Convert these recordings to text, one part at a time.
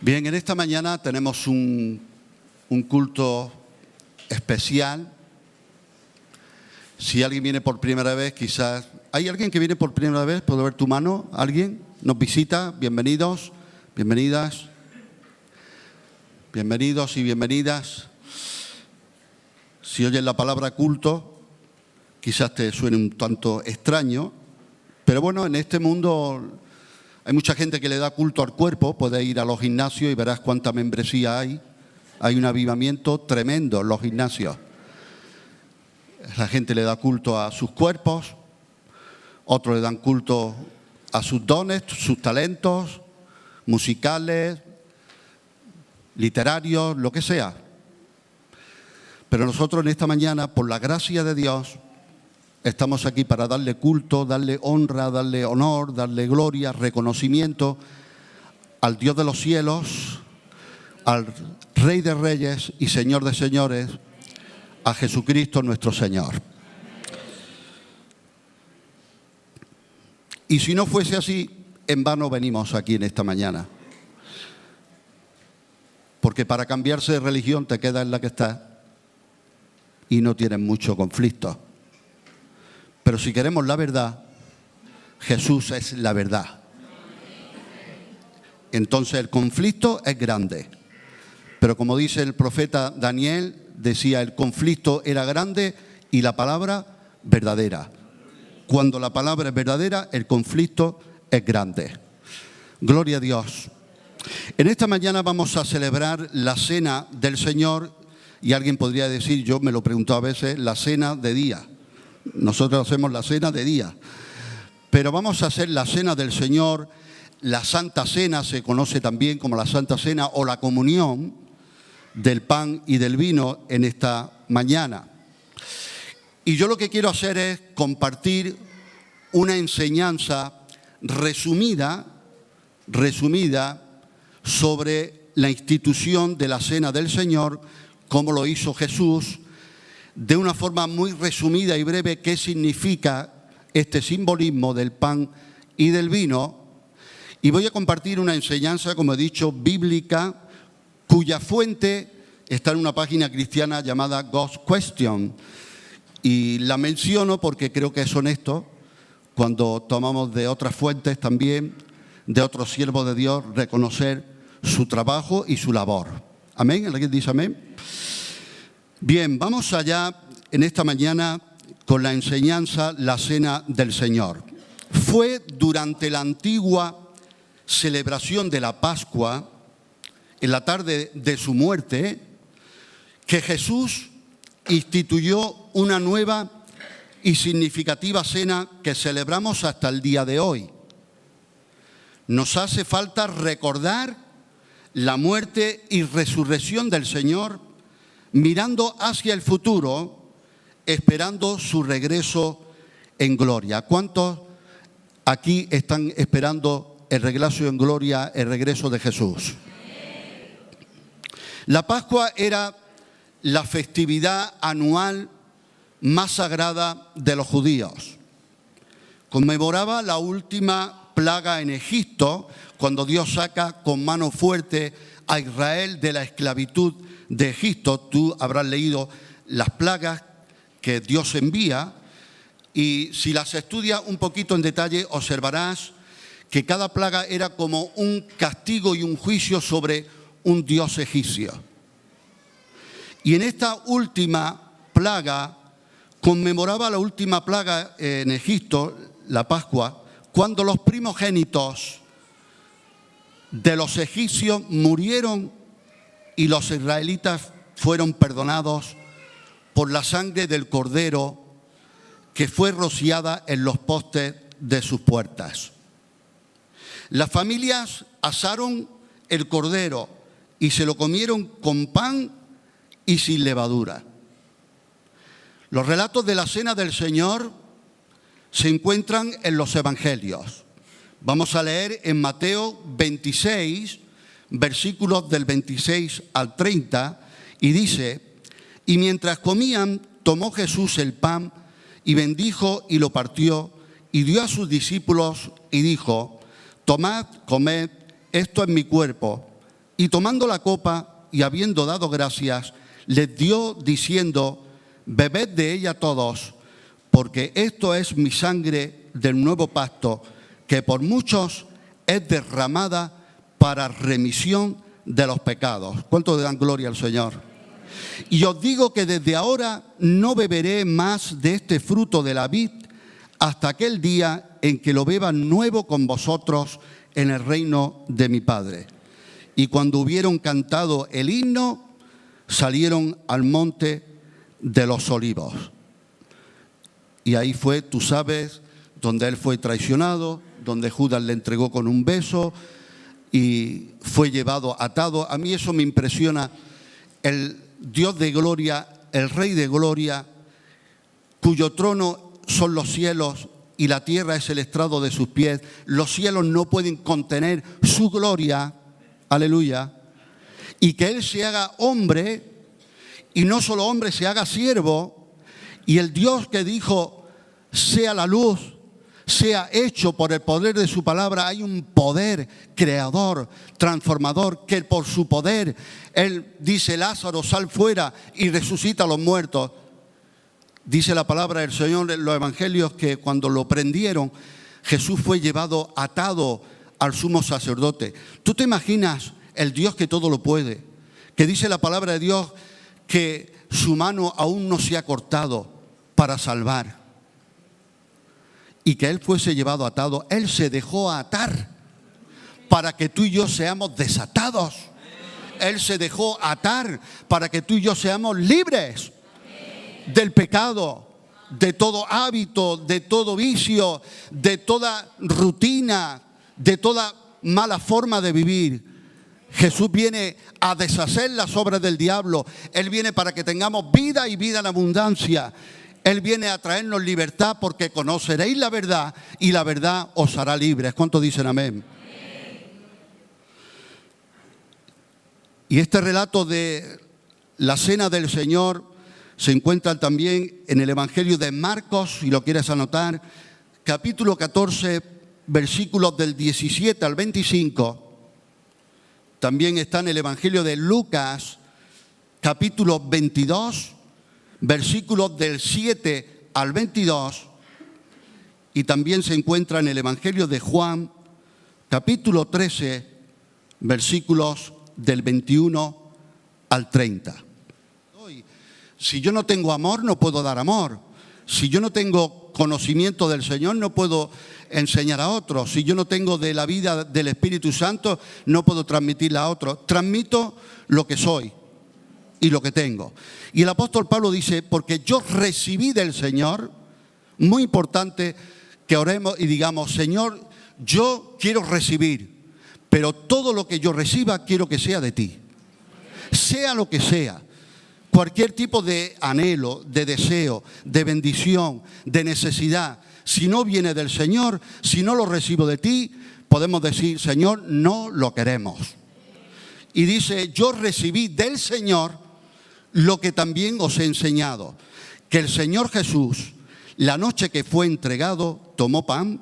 Bien, en esta mañana tenemos un culto especial. Si alguien viene por primera vez, quizás... ¿Hay alguien que viene por primera vez? ¿Puedo ver tu mano? ¿Alguien nos visita? Bienvenidos, bienvenidas. Bienvenidos y bienvenidas. Si oyes la palabra culto, quizás te suene un tanto extraño, pero bueno, en este mundo hay mucha gente que le da culto al cuerpo. Puedes ir a los gimnasios y verás cuánta membresía hay. Hay un avivamiento tremendo en los gimnasios. La gente le da culto a sus cuerpos, otros le dan culto a sus dones, sus talentos musicales, literarios, lo que sea. Pero nosotros en esta mañana, por la gracia de Dios, estamos aquí para darle culto, darle honra, darle honor, darle gloria, reconocimiento al Dios de los cielos, al Rey de Reyes y Señor de Señores, a Jesucristo nuestro Señor. Y si no fuese así, en vano venimos aquí en esta mañana. Porque para cambiarse de religión te quedas en la que estás y no tienes mucho conflicto. Pero si queremos la verdad, Jesús es la verdad. Entonces el conflicto es grande. Pero como dice el profeta Daniel, decía, el conflicto era grande y la palabra verdadera. Cuando la palabra es verdadera, el conflicto es grande. Gloria a Dios. En esta mañana vamos a celebrar la cena del Señor. Y alguien podría decir, yo me lo pregunto a veces, la cena de día. Nosotros hacemos la cena de día. Pero vamos a hacer la cena del Señor. La Santa Cena se conoce también como la Santa Cena o la comunión del pan y del vino en esta mañana. Y yo lo que quiero hacer es compartir una enseñanza resumida sobre la institución de la Cena del Señor, como lo hizo Jesús, de una forma muy resumida y breve, qué significa este simbolismo del pan y del vino. Y voy a compartir una enseñanza, como he dicho, bíblica, cuya fuente está en una página cristiana llamada God's Question. Y la menciono porque creo que es honesto cuando tomamos de otras fuentes también, de otros siervos de Dios, reconocer su trabajo y su labor. ¿Amén? ¿Alguien dice amén? Bien, vamos allá en esta mañana con la enseñanza, la Cena del Señor. Fue durante la antigua celebración de la Pascua, en la tarde de su muerte, que Jesús instituyó una nueva y significativa cena que celebramos hasta el día de hoy. Nos hace falta recordar la muerte y resurrección del Señor, mirando hacia el futuro, esperando su regreso en gloria. ¿Cuántos aquí están esperando el regreso en gloria, el regreso de Jesús? La Pascua era la festividad anual más sagrada de los judíos. Conmemoraba la última plaga en Egipto, cuando Dios saca con mano fuerte a Israel de la esclavitud de Egipto. Tú habrás leído las plagas que Dios envía, y si las estudias un poquito en detalle, observarás que cada plaga era como un castigo y un juicio sobre un dios egipcio. Y en esta última plaga, conmemoraba la última plaga en Egipto, la Pascua, cuando los primogénitos de los egipcios murieron y los israelitas fueron perdonados por la sangre del cordero que fue rociada en los postes de sus puertas. Las familias asaron el cordero y se lo comieron con pan y sin levadura. Los relatos de la Cena del Señor se encuentran en los Evangelios. Vamos a leer en Mateo 26, versículos del 26 al 30, y dice: y mientras comían, tomó Jesús el pan y bendijo y lo partió y dio a sus discípulos y dijo: tomad, comed, esto es mi cuerpo. Y tomando la copa y habiendo dado gracias, les dio diciendo: bebed de ella todos, porque esto es mi sangre del nuevo pacto, que por muchos es derramada para remisión de los pecados. ¿Cuánto le dan gloria al Señor? Y os digo que desde ahora no beberé más de este fruto de la vid hasta aquel día en que lo beba nuevo con vosotros en el reino de mi Padre. Y cuando hubieron cantado el himno, salieron al monte de los Olivos. Y ahí fue, tú sabes, donde él fue traicionado, donde Judas le entregó con un beso y fue llevado atado. A mí eso me impresiona, el Dios de gloria, el Rey de gloria, cuyo trono son los cielos y la tierra es el estrado de sus pies. Los cielos no pueden contener su gloria, aleluya, y que Él se haga hombre, y no solo hombre, se haga siervo, y el Dios que dijo, sea la luz, sea hecho por el poder de su palabra. Hay un poder creador, transformador, que por su poder, Él dice: Lázaro, sal fuera, y resucita a los muertos. Dice la palabra del Señor en los evangelios que cuando lo prendieron, Jesús fue llevado atado al sumo sacerdote. ¿Tú te imaginas el Dios que todo lo puede? Que dice la palabra de Dios que su mano aún no se ha cortado para salvar. Y que Él fuese llevado atado. Él se dejó atar para que tú y yo seamos desatados. Él se dejó atar para que tú y yo seamos libres del pecado, de todo hábito, de todo vicio, de toda rutina, de toda mala forma de vivir. Jesús viene a deshacer las obras del diablo. Él viene para que tengamos vida y vida en abundancia. Él viene a traernos libertad, porque conoceréis la verdad y la verdad os hará libres. ¿Cuántos dicen amén? Y este relato de la cena del Señor se encuentra también en el Evangelio de Marcos, si lo quieres anotar, capítulo 14, versículos del 17 al 25. También está en el Evangelio de Lucas, capítulo 22, versículos del 7 al 22. Y también se encuentra en el Evangelio de Juan, capítulo 13, versículos del 21 al 30. Si yo no tengo amor, no puedo dar amor. Si yo no tengo conocimiento del Señor, no puedo enseñar a otros. Si yo no tengo de la vida del Espíritu Santo, no puedo transmitirla a otros. Transmito lo que soy y lo que tengo. Y el apóstol Pablo dice: porque yo recibí del Señor. Muy importante que oremos y digamos: Señor, yo quiero recibir, pero todo lo que yo reciba quiero que sea de ti. Sea lo que sea. Cualquier tipo de anhelo, de deseo, de bendición, de necesidad, si no viene del Señor, si no lo recibo de ti, podemos decir: Señor, no lo queremos. Y dice: yo recibí del Señor lo que también os he enseñado, que el Señor Jesús, la noche que fue entregado, tomó pan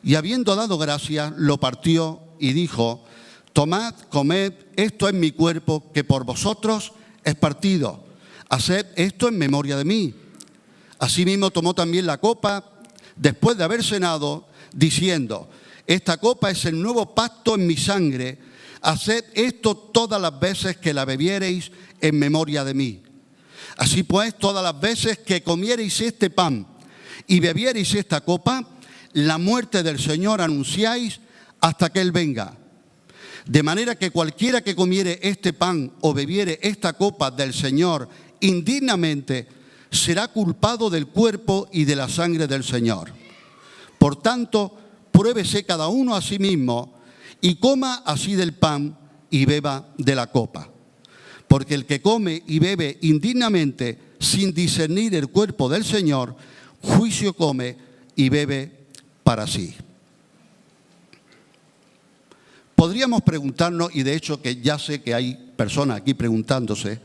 y, habiendo dado gracias, lo partió y dijo: tomad, comed, esto es mi cuerpo, que por vosotros es partido. Haced esto en memoria de mí. Asimismo tomó también la copa después de haber cenado, diciendo: esta copa es el nuevo pacto en mi sangre. Haced esto todas las veces que la bebiereis en memoria de mí. Así pues, todas las veces que comiereis este pan y bebiereis esta copa, la muerte del Señor anunciáis hasta que Él venga. De manera que cualquiera que comiere este pan o bebiere esta copa del Señor indignamente, será culpado del cuerpo y de la sangre del Señor. Por tanto, pruébese cada uno a sí mismo y coma así del pan y beba de la copa. Porque el que come y bebe indignamente, sin discernir el cuerpo del Señor, juicio come y bebe para sí. Podríamos preguntarnos, y de hecho que ya sé que hay personas aquí preguntándose,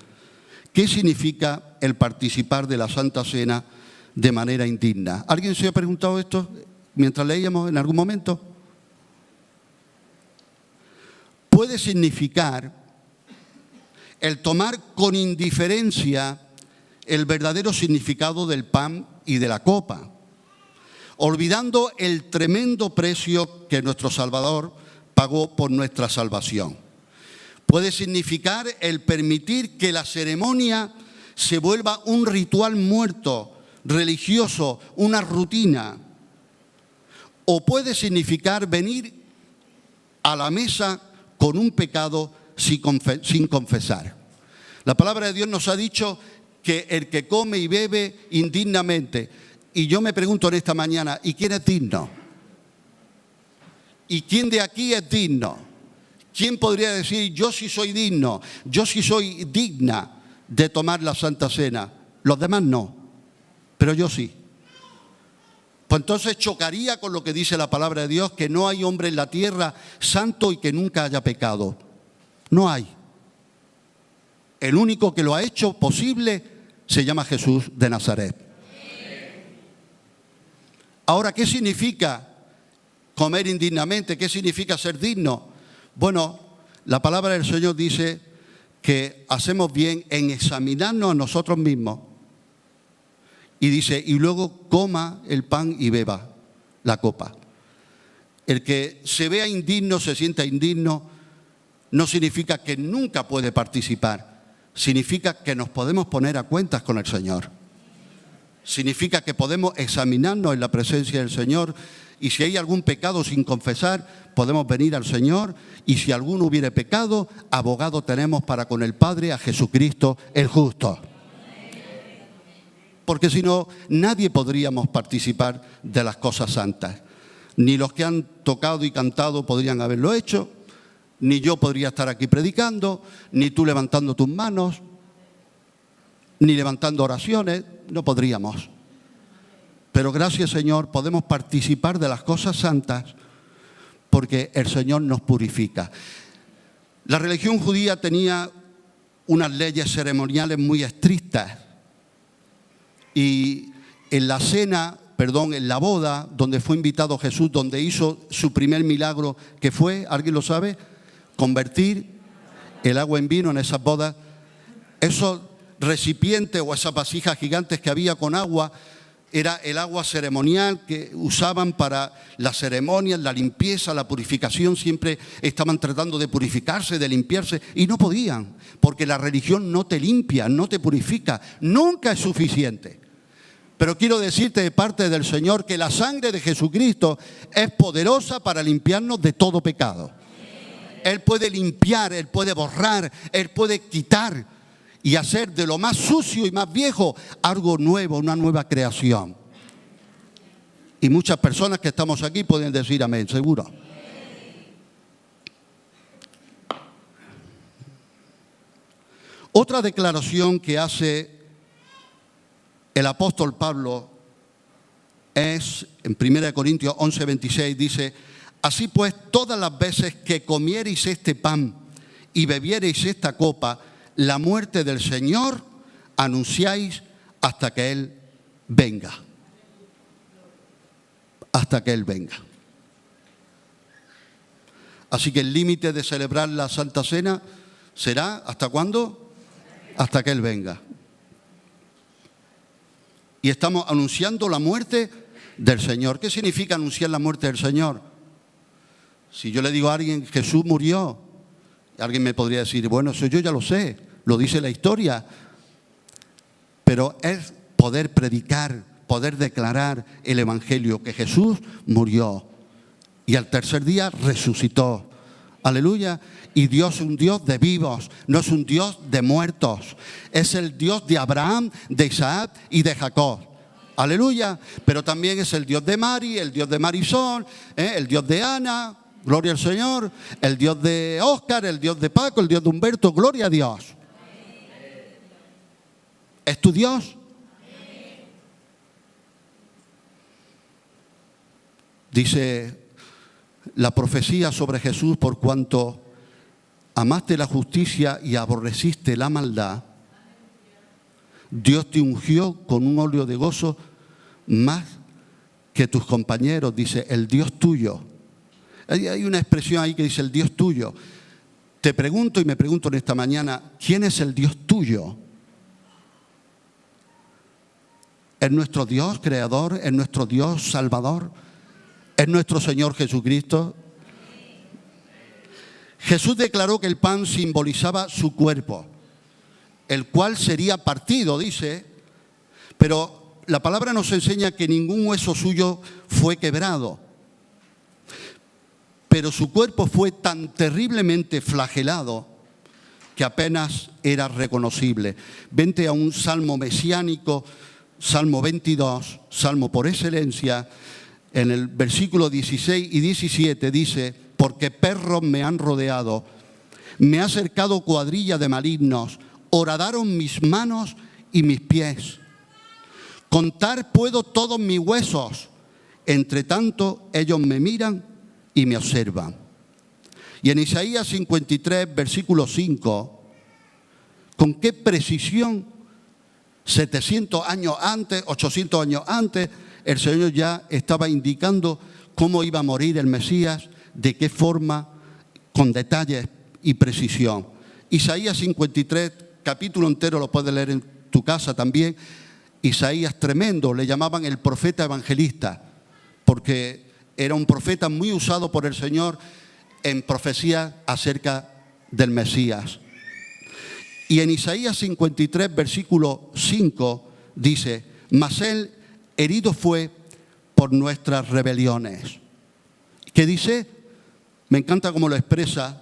¿qué significa el participar de la Santa Cena de manera indigna? ¿Alguien se ha preguntado esto mientras leíamos en algún momento? Puede significar el tomar con indiferencia el verdadero significado del pan y de la copa, olvidando el tremendo precio que nuestro Salvador pagó por nuestra salvación. Puede significar el permitir que la ceremonia se vuelva un ritual muerto, religioso, una rutina. O puede significar venir a la mesa con un pecado sin confesar. La palabra de Dios nos ha dicho que el que come y bebe indignamente. Y yo me pregunto en esta mañana, ¿y quién es digno? ¿Y quién de aquí es digno? ¿Quién podría decir, yo sí soy digno, yo sí soy digna de tomar la Santa Cena? Los demás no, pero yo sí. Pues entonces chocaría con lo que dice la palabra de Dios, que no hay hombre en la tierra santo y que nunca haya pecado. No hay. El único que lo ha hecho posible se llama Jesús de Nazaret. Ahora, ¿qué significa comer indignamente? ¿Qué significa ser digno? Bueno, la palabra del Señor dice que hacemos bien en examinarnos a nosotros mismos. Y dice, y luego coma el pan y beba la copa. El que se vea indigno, se sienta indigno, no significa que nunca puede participar. Significa que nos podemos poner a cuentas con el Señor. Significa que podemos examinarnos en la presencia del Señor y si hay algún pecado sin confesar, podemos venir al Señor y si alguno hubiere pecado, abogado tenemos para con el Padre a Jesucristo el justo. Porque si no, nadie podríamos participar de las cosas santas. Ni los que han tocado y cantado podrían haberlo hecho, ni yo podría estar aquí predicando, ni tú levantando tus manos, ni levantando oraciones, no podríamos. Pero gracias, Señor, podemos participar de las cosas santas porque el Señor nos purifica. La religión judía tenía unas leyes ceremoniales muy estrictas. Y en la boda, donde fue invitado Jesús, donde hizo su primer milagro, que fue, ¿alguien lo sabe? Convertir el agua en vino en esas bodas. Esos recipientes o esas vasijas gigantes que había con agua, era el agua ceremonial que usaban para las ceremonias, la limpieza, la purificación. Siempre estaban tratando de purificarse, de limpiarse, y no podían, porque la religión no te limpia, no te purifica, nunca es suficiente. Pero quiero decirte de parte del Señor que la sangre de Jesucristo es poderosa para limpiarnos de todo pecado. Él puede limpiar, Él puede borrar, Él puede quitar y hacer de lo más sucio y más viejo algo nuevo, una nueva creación. Y muchas personas que estamos aquí pueden decir amén, seguro. Otra declaración que hace el apóstol Pablo es, en 1 Corintios 11:26, dice, así pues, todas las veces que comiereis este pan y bebiereis esta copa, la muerte del Señor anunciáis hasta que Él venga. Hasta que Él venga. Así que el límite de celebrar la Santa Cena será, ¿hasta cuándo? Hasta que Él venga. Y estamos anunciando la muerte del Señor. ¿Qué significa anunciar la muerte del Señor? Si yo le digo a alguien, Jesús murió, alguien me podría decir, bueno, eso yo ya lo sé, lo dice la historia. Pero es poder predicar, poder declarar el Evangelio, que Jesús murió y al tercer día resucitó. Aleluya. Y Dios es un Dios de vivos, no es un Dios de muertos. Es el Dios de Abraham, de Isaac y de Jacob. Aleluya. Pero también es el Dios de Mari, el Dios de Marisol, el Dios de Ana, gloria al Señor, el Dios de Óscar, el Dios de Paco, el Dios de Humberto, gloria a Dios. ¿Es tu Dios? Dice la profecía sobre Jesús, por cuanto amaste la justicia y aborreciste la maldad, Dios te ungió con un óleo de gozo más que tus compañeros, dice, el Dios tuyo. Hay una expresión ahí que dice el Dios tuyo. Te pregunto y me pregunto en esta mañana, ¿quién es el Dios tuyo? ¿Es nuestro Dios creador? ¿Es nuestro Dios salvador? ¿Es nuestro Señor Jesucristo? Jesús declaró que el pan simbolizaba su cuerpo, el cual sería partido, dice, pero la palabra nos enseña que ningún hueso suyo fue quebrado. Pero su cuerpo fue tan terriblemente flagelado que apenas era reconocible. Vente a un salmo mesiánico, Salmo 22, salmo por excelencia, en el versículo 16 y 17 dice: porque perros me han rodeado, me ha cercado cuadrilla de malignos, horadaron mis manos y mis pies. Contar puedo todos mis huesos, entre tanto ellos me miran y me observan. Y en Isaías 53, versículo 5, con qué precisión, 700 años antes, 800 años antes, el Señor ya estaba indicando cómo iba a morir el Mesías, de qué forma, con detalles y precisión. Isaías 53, capítulo entero, lo puedes leer en tu casa también. Isaías tremendo, le llamaban el profeta evangelista, porque era un profeta muy usado por el Señor en profecía acerca del Mesías. Y en Isaías 53, versículo 5, dice: mas él herido fue por nuestras rebeliones. ¿Qué dice? Me encanta cómo lo expresa.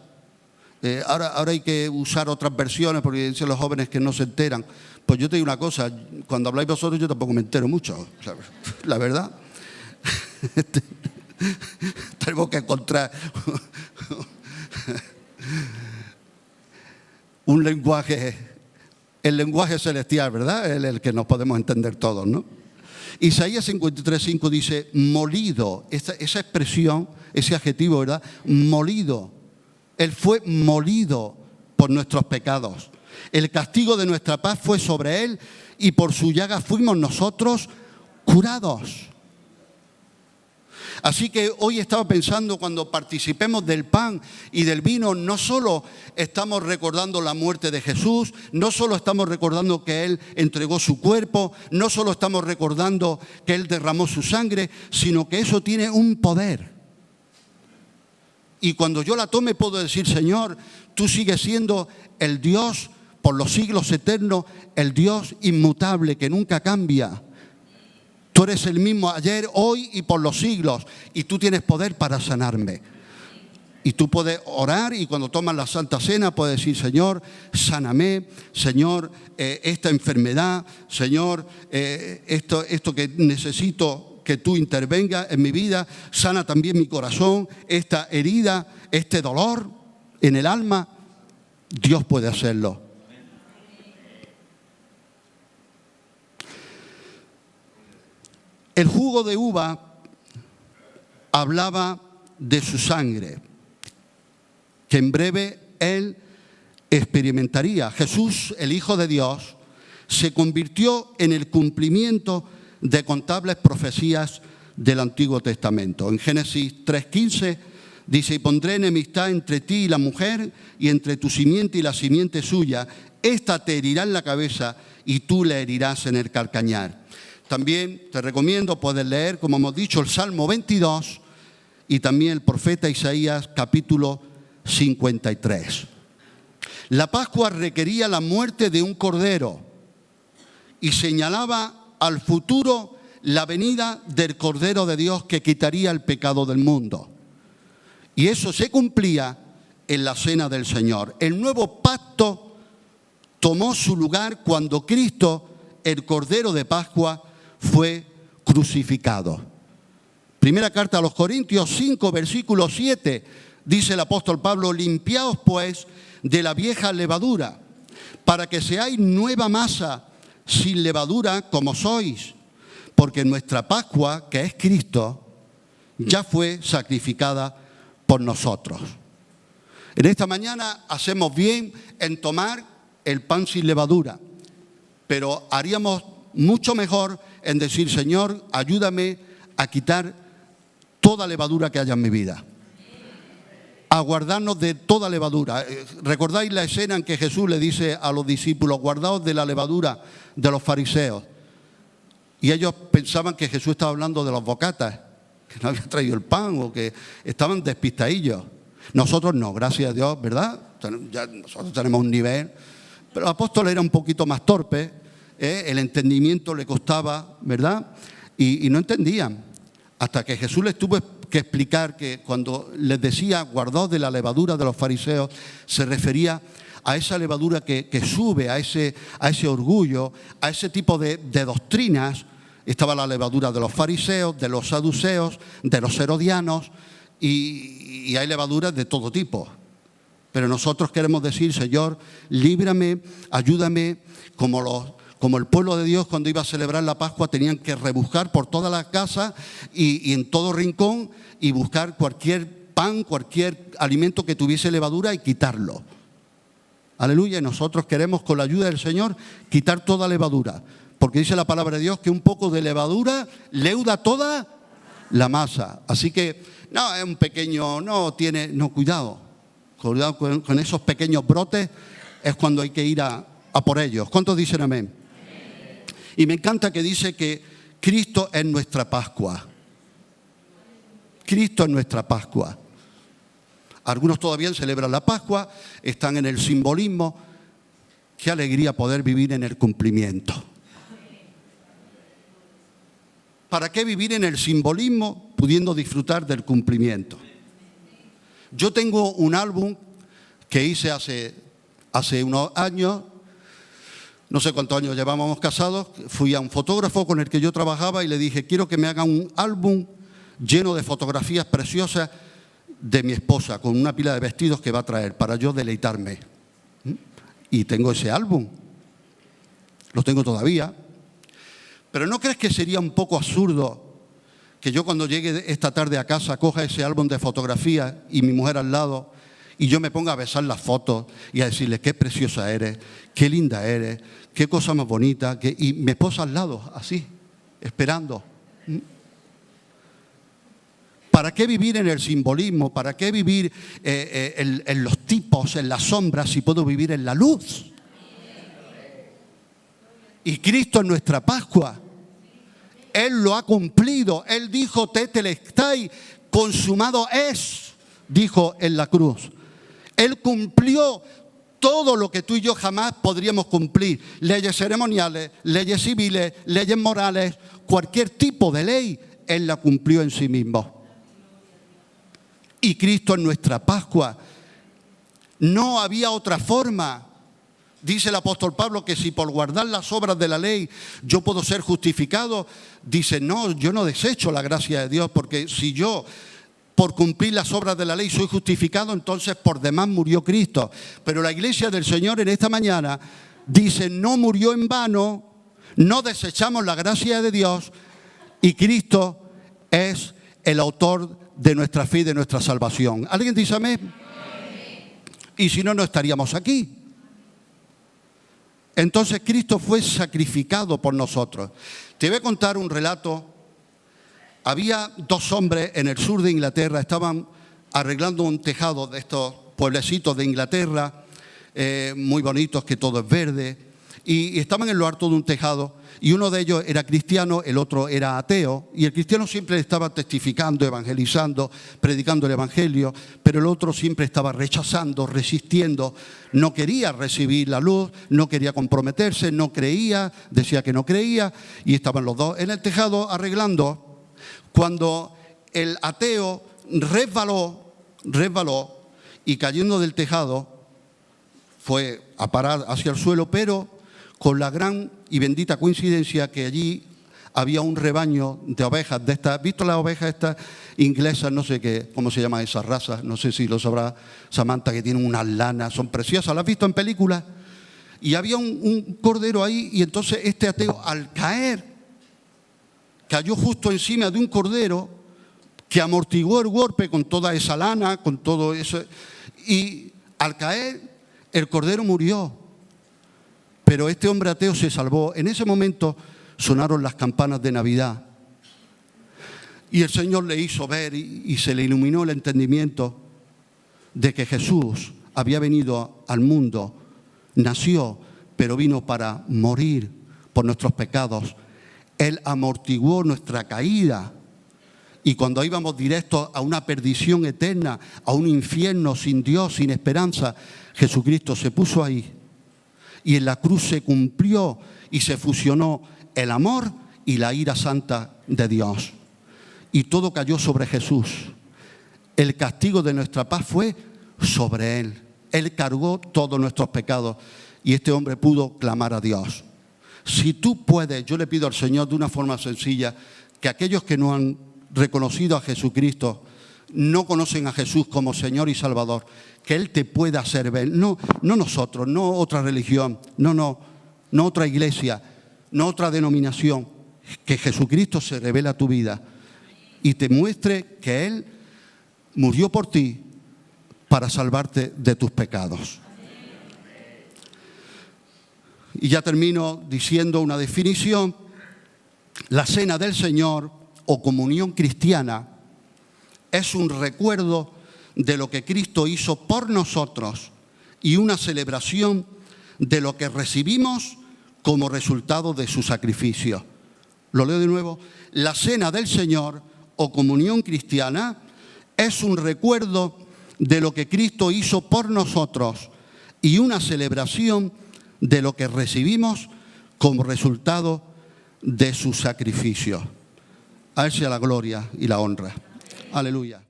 Ahora hay que usar otras versiones porque dicen los jóvenes que no se enteran. Pues yo te digo una cosa, cuando habláis vosotros yo tampoco me entero mucho, la verdad. Tenemos que encontrar un lenguaje, el lenguaje celestial, ¿verdad? El que nos podemos entender todos, ¿no? Isaías 53:5 dice: molido, esa expresión, ese adjetivo, ¿verdad? Molido. Él fue molido por nuestros pecados. El castigo de nuestra paz fue sobre él y por su llaga fuimos nosotros curados. Así que hoy estaba pensando, cuando participemos del pan y del vino, no solo estamos recordando la muerte de Jesús, no solo estamos recordando que Él entregó su cuerpo, no solo estamos recordando que Él derramó su sangre, sino que eso tiene un poder. Y cuando yo la tome puedo decir: Señor, tú sigues siendo el Dios por los siglos eternos, el Dios inmutable que nunca cambia. Tú eres el mismo ayer, hoy y por los siglos, y tú tienes poder para sanarme. Y tú puedes orar, y cuando tomas la Santa Cena puedes decir: Señor, sáname, Señor, esta enfermedad, Señor, esto que necesito que tú intervengas en mi vida, sana también mi corazón, esta herida, este dolor en el alma. Dios puede hacerlo. El jugo de uva hablaba de su sangre, que en breve Él experimentaría. Jesús, el Hijo de Dios, se convirtió en el cumplimiento de contables profecías del Antiguo Testamento. En Génesis 3:15 dice: y pondré enemistad entre ti y la mujer, y entre tu simiente y la simiente suya. Esta te herirá en la cabeza y tú le herirás en el calcañar. También te recomiendo, puedes leer, como hemos dicho, el Salmo 22 y también el profeta Isaías capítulo 53. La Pascua requería la muerte de un cordero y señalaba al futuro la venida del Cordero de Dios que quitaría el pecado del mundo. Y eso se cumplía en la cena del Señor. El nuevo pacto tomó su lugar cuando Cristo, el Cordero de Pascua, fue crucificado. Primera carta a los Corintios 5, versículo 7, dice el apóstol Pablo: limpiaos pues de la vieja levadura, para que seáis nueva masa, sin levadura como sois, porque nuestra Pascua, que es Cristo, ya fue sacrificada por nosotros. En esta mañana hacemos bien en tomar el pan sin levadura, pero haríamos mucho mejor en decir: Señor, ayúdame a quitar toda levadura que haya en mi vida. a guardarnos de toda levadura. ¿Recordáis la escena en que Jesús le dice a los discípulos, guardaos de la levadura de los fariseos? Y ellos pensaban que Jesús estaba hablando de los bocatas, que no había traído el pan o que estaban despistadillos. Nosotros no, gracias a Dios, ¿verdad? Ya nosotros tenemos un nivel. Pero el apóstol era un poquito más torpe, el entendimiento le costaba, ¿verdad? Y no entendían. Hasta que Jesús les tuvo que explicar que cuando les decía guardaos de la levadura de los fariseos, se refería a esa levadura que sube a ese orgullo, a ese tipo de doctrinas. Estaba la levadura de los fariseos, de los saduceos, de los herodianos, y hay levaduras de todo tipo. Pero nosotros queremos decir, Señor, líbrame, ayúdame, como el pueblo de Dios cuando iba a celebrar la Pascua tenían que rebuscar por todas las casas y en todo rincón y buscar cualquier pan, cualquier alimento que tuviese levadura y quitarlo. Aleluya, y nosotros queremos con la ayuda del Señor quitar toda levadura, porque dice la palabra de Dios que un poco de levadura leuda toda la masa. Así que, no, es un pequeño, cuidado con esos pequeños brotes, es cuando hay que ir a por ellos. ¿Cuántos dicen amén? Y me encanta que dice que Cristo es nuestra Pascua. Cristo es nuestra Pascua. Algunos todavía celebran la Pascua, están en el simbolismo. Qué alegría poder vivir en el cumplimiento. ¿Para qué vivir en el simbolismo pudiendo disfrutar del cumplimiento? Yo tengo un álbum que hice hace unos años. No sé cuántos años llevábamos casados, fui a un fotógrafo con el que yo trabajaba y le dije, quiero que me haga un álbum lleno de fotografías preciosas de mi esposa, con una pila de vestidos que va a traer, para yo deleitarme. Y tengo ese álbum, lo tengo todavía. Pero ¿no crees que sería un poco absurdo que yo cuando llegue esta tarde a casa coja ese álbum de fotografías y mi mujer al lado y yo me ponga a besar las fotos y a decirle qué preciosa eres, qué linda eres, qué cosa más bonita, y mi esposa al lado, así, esperando? ¿Para qué vivir en el simbolismo? ¿Para qué vivir en los tipos, en las sombras, si puedo vivir en la luz? Y Cristo es nuestra Pascua. Él lo ha cumplido. Él dijo, tetelestai, consumado es, dijo en la cruz. Él cumplió todo lo que tú y yo jamás podríamos cumplir. Leyes ceremoniales, leyes civiles, leyes morales, cualquier tipo de ley, Él la cumplió en sí mismo. Y Cristo es nuestra Pascua. No había otra forma. Dice el apóstol Pablo que si por guardar las obras de la ley yo puedo ser justificado, dice, no, yo no desecho la gracia de Dios, porque si yo por cumplir las obras de la ley soy justificado, entonces por demás murió Cristo. Pero la iglesia del Señor en esta mañana dice, no murió en vano, no desechamos la gracia de Dios y Cristo es el autor de nuestra fe y de nuestra salvación. ¿Alguien dice amén? Y si no, no estaríamos aquí. Entonces Cristo fue sacrificado por nosotros. Te voy a contar un relato. Había dos hombres en el sur de Inglaterra, estaban arreglando un tejado de estos pueblecitos de Inglaterra, muy bonitos, que todo es verde, y estaban en lo alto de un tejado, y uno de ellos era cristiano, el otro era ateo, y el cristiano siempre estaba testificando, evangelizando, predicando el evangelio, pero el otro siempre estaba rechazando, resistiendo, no quería recibir la luz, no quería comprometerse, no creía, decía que no creía, y estaban los dos en el tejado arreglando. Cuando el ateo resbaló y cayendo del tejado fue a parar hacia el suelo, pero con la gran y bendita coincidencia que allí había un rebaño de ovejas de estas. ¿Has visto las ovejas estas inglesas? No sé qué, cómo se llaman esas razas, no sé si lo sabrá Samantha, que tienen unas lanas, son preciosas. ¿Las has visto en películas? Y había un cordero ahí, y entonces este ateo al caer cayó justo encima de un cordero que amortiguó el golpe con toda esa lana, con todo eso. Y al caer, el cordero murió. Pero este hombre ateo se salvó. En ese momento sonaron las campanas de Navidad. Y el Señor le hizo ver y se le iluminó el entendimiento. de que Jesús había venido al mundo, nació, pero vino para morir por nuestros pecados. Él amortiguó nuestra caída. Y cuando íbamos directos a una perdición eterna, a un infierno sin Dios, sin esperanza, Jesucristo se puso ahí. Y en la cruz se cumplió y se fusionó el amor y la ira santa de Dios. Y todo cayó sobre Jesús. El castigo de nuestra paz fue sobre Él. Él cargó todos nuestros pecados y este hombre pudo clamar a Dios. Si tú puedes, yo le pido al Señor de una forma sencilla, que aquellos que no han reconocido a Jesucristo, no conocen a Jesús como Señor y Salvador, que Él te pueda hacer ver, no nosotros, no otra religión, no otra iglesia, no otra denominación, que Jesucristo se revela a tu vida y te muestre que Él murió por ti para salvarte de tus pecados. Y ya termino diciendo una definición. La cena del Señor o comunión cristiana es un recuerdo de lo que Cristo hizo por nosotros y una celebración de lo que recibimos como resultado de su sacrificio. Lo leo de nuevo. La cena del Señor o comunión cristiana es un recuerdo de lo que Cristo hizo por nosotros y una celebración de lo que recibimos como resultado de su sacrificio. A Él sea la gloria y la honra. Aleluya.